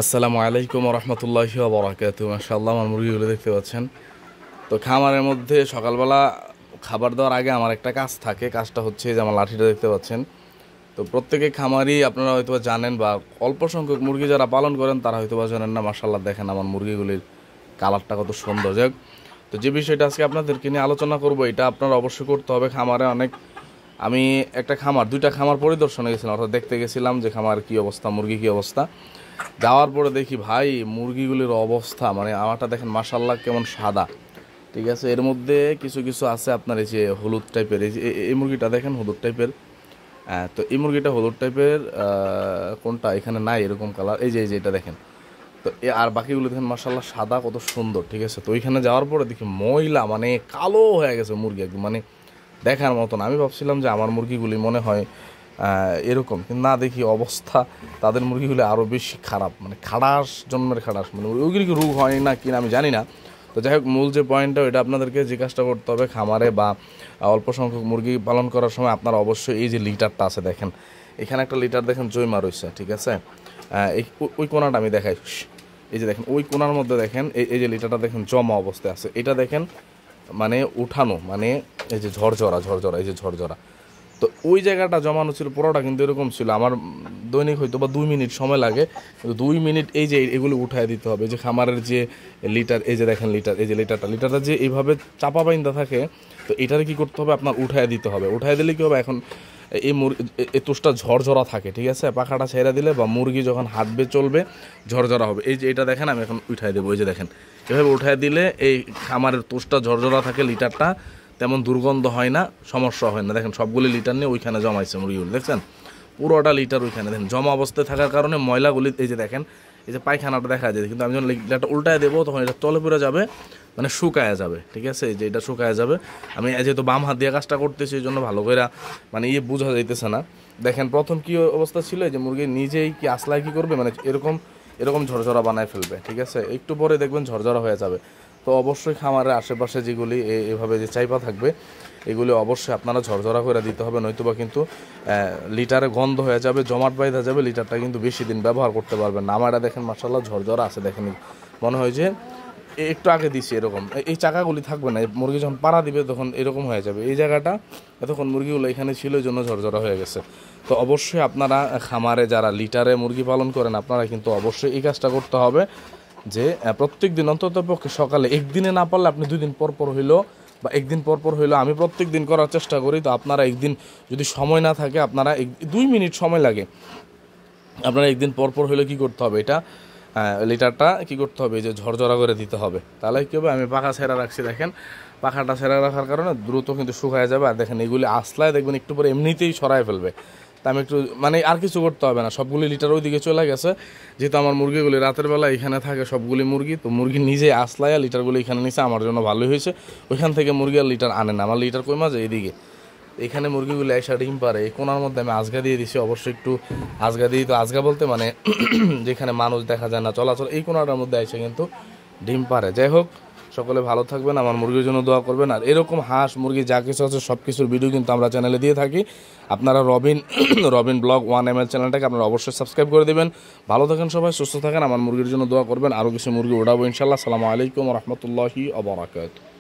আসসালামু আলাইকুম রহমতুল্লাহি ওয়া বারাকাতুহু। মাশাআল্লাহ, আমার মুরগিগুলো দেখতে পাচ্ছেন। তো খামারের মধ্যে সকালবেলা খাবার দেওয়ার আগে আমার একটা কাজ থাকে। কাজটা হচ্ছে যে আমার লাঠিটা দেখতে পাচ্ছেন। তো প্রত্যেকে খামারই আপনারা হয়তো জানেন, বা অল্প সংখ্যক মুরগি যারা পালন করেন তারা হয়তো জানেন না। মাশাআল্লাহ, দেখেন আমার মুরগিগুলির কালারটা কত সুন্দর। যাক, তো যে বিষয়টা আজকে আপনাদেরকে নিয়ে আলোচনা করব, এটা আপনারা অবশ্যই করতে হবে। খামারে আমি একটা দুইটা খামার পরিদর্শনে গেছিলাম, অর্থাৎ দেখতে গেছিলাম যে খামার কী অবস্থা, মুরগি কী অবস্থা। যাওয়ার পরে দেখি ভাই মুরগিগুলির অবস্থা, মানে আমারটা দেখেন মাশাআল্লাহ কেমন সাদা, ঠিক আছে। এর মধ্যে কিছু কিছু আছে আপনার এই যে হলুদ টাইপের, এই মুরগিটা দেখেন হলুদ টাইপের। তো এই মুরগিটা হলুদ টাইপের, কোনটা এখানে নাই এরকম কালার, এই যে এটা দেখেন। তো আর বাকিগুলো দেখেন মাশাআল্লাহ সাদা, কত সুন্দর, ঠিক আছে। তো ওইখানে যাওয়ার পরে দেখি ময়লা, মানে কালো হয়ে গেছে মুরগি একদম, মানে দেখার মতন। আমি ভাবছিলাম যে আমার মুরগিগুলি মনে হয় এরকম, কিন্তু না, দেখি অবস্থা তাদের মুরগিগুলি আরও বেশি খারাপ, মানে খাড়াস, জন্মের খাড়াস, মানে ওইগুলি কি রোগ হয় না কিনা আমি জানি না। তো যাই হোক, মূল যে পয়েন্টটা ওইটা আপনাদেরকে যে কাজটা করতে হবে খামারে বা অল্প সংখ্যক মুরগি পালন করার সময়, আপনারা অবশ্যই এই যে লিটারটা আছে দেখেন, এখানে একটা লিটার দেখেন জয়মা রয়েছে, ঠিক আছে। ওই কোনাটা আমি দেখাই, এই যে দেখেন ওই কোনার মধ্যে দেখেন এই যে লিটারটা দেখেন জমা অবস্থায় আছে। এটা দেখেন মানে উঠানো, মানে এই যে ঝরঝরা, এই যে ঝরঝরা। তো ওই জায়গাটা জমানো ছিল পুরোটা, কিন্তু এরকম ছিল। আমার দৈনিক হয়তো বা 2 মিনিট সময় লাগে, কিন্তু 2 মিনিট এই যে এগুলো উঠায় দিতে হবে। যে খামারের যে লিটার, এই যে দেখেন লিটার, এই যে লিটারটা যে এইভাবে চাপা বাইন্দা থাকে, তো এটারে কী করতে হবে, আপনার উঠায় দিতে হবে। উঠায় দিলে কী হবে, এখন এই তুষটা ঝরঝরা থাকে, ঠিক আছে। পাখাটা ছেড়ে দিলে বা মুরগি যখন হাঁটবে চলবে ঝরঝরা হবে। এই যে এটা দেখেন, আমি এখন উঠায় দেবো, এই যে দেখেন এভাবে উঠায় দিলে এই খামারের তুষটা ঝরঝরা থাকে, লিটারটা তেমন দুর্গন্ধ হয় না, সমস্যা হয় না। দেখেন সবগুলি লিটার নিয়ে ওইখানে জমাইছে মুরগিগুলো, দেখছেন পুরোটা লিটার ওইখানে দেখেন জমা অবস্থায় থাকার কারণে ময়লাগুলি, এই যে দেখেন এই যে পায়খানাটা দেখা যায়। কিন্তু আমি যখন লিটারটা উল্টায় দেবো তখন এটা তলে পড়ে যাবে, মানে শুকায় যাবে, ঠিক আছে। এই যে এটা শুকায় যাবে। আমি যেহেতু বাম হাত দিয়ে কাজটা করতেছি, এই জন্য ভালো করে মানে বোঝা যাইতেছে না। দেখেন প্রথম কী অবস্থা ছিল, যে মুরগি নিজেই কি আসলায় কী করবে, মানে এরকম ঝরঝরা বানায় ফেলবে, ঠিক আছে। একটু পরে দেখবেন ঝরঝরা হয়ে যাবে। তো অবশ্যই খামারের আশেপাশে যেগুলি এভাবে যে চাইপা থাকবে, এগুলি অবশ্যই আপনারা ঝরঝরা করে দিতে হবে, নয়তোবা কিন্তু লিটারে গন্ধ হয়ে যাবে, জমাট বাইধা যাবে, লিটারটা কিন্তু বেশি দিন ব্যবহার করতে পারবেন না। আমার এটা দেখেন মাশাআল্লাহ ঝরঝরা আছে, দেখেন মনে হয় যে একটু আগে দিছি এরকম। এই চাকাগুলি থাকবে না, মুরগি যখন পাড়া দিবে তখন এরকম হয়ে যাবে। এই জায়গাটা এতক্ষণ মুরগিগুলো এখানে ছিল, এই জন্য ঝরঝরা হয়ে গেছে। তো অবশ্যই আপনারা খামারে যারা লিটারে মুরগি পালন করেন, আপনারা কিন্তু অবশ্যই এই কাজটা করতে হবে, যে প্রত্যেক দিন অন্তত পক্ষে সকালে, একদিনে না পারলে আপনি 2 দিন পর পর হইলো বা একদিন পর পর হইলো, আমি প্রত্যেক দিন করার চেষ্টা করি। তো আপনারা একদিন যদি সময় না থাকে, আপনারা 2 মিনিট সময় লাগে, আপনারা একদিন পর পর হইলে কী করতে হবে, এটা লিটারটা কী করতে হবে, এই যে ঝরঝরা করে দিতে হবে। তাহলে কী হবে, আমি পাখা ছেঁড়া রাখছি, দেখেন পাখাটা ছেঁড়া রাখার কারণে দ্রুত কিন্তু শুকায় যাবে। আর দেখেন এগুলি আসলায় দেখবেন একটু পরে এমনিতেই সরায় ফেলবে। তা আমি একটু মানে আর কিছু করতে হবে না, সবগুলি লিটার ওই দিকে চলে গেছে। যেহেতু আমার মুরগিগুলি রাতের বেলা এখানে থাকে সবগুলি মুরগি, তো মুরগি নিজেই আসলায় লিটারগুলি এখানে নিচে, আমার জন্য ভালোই হয়েছে। ওইখান থেকে মুরগি আর লিটার আনে না, আমার লিটার কই মাঝে এইদিকে এখানে মুরগিগুলো এসে ডিম পারে। এই কোনার মধ্যে আমি আজগা দিয়ে দিছি, অবশ্যই একটু আজগা দিই। তো আজগা বলতে মানে যেখানে মানুষ দেখা যায় না চলাচল, এই কোনাটার মধ্যে এসে কিন্তু ডিম পারে। যাই হোক, সকলে ভালো থাকবেন, আমার মুরগির জন্য দোয়া করবেন। আর এরকম হাঁস মুরগি যা কিছু আছে সব কিছুর ভিডিও কিন্তু আমরা চ্যানেলে দিয়ে থাকি। আপনারা রবিন ব্লগ 1ml চ্যানেলটাকে আপনারা অবশ্যই সাবস্ক্রাইব করে দেবেন। ভালো থাকেন সবাই, সুস্থ থাকেন, আমার মুরগির জন্য দোয়া করবেন। আরও কিছু মুরগি ওঠাবো ইনশাল্লাহ। আসসালামু আলাইকুম রহমতুল্লাহি ওয়া বারাকাতুহু।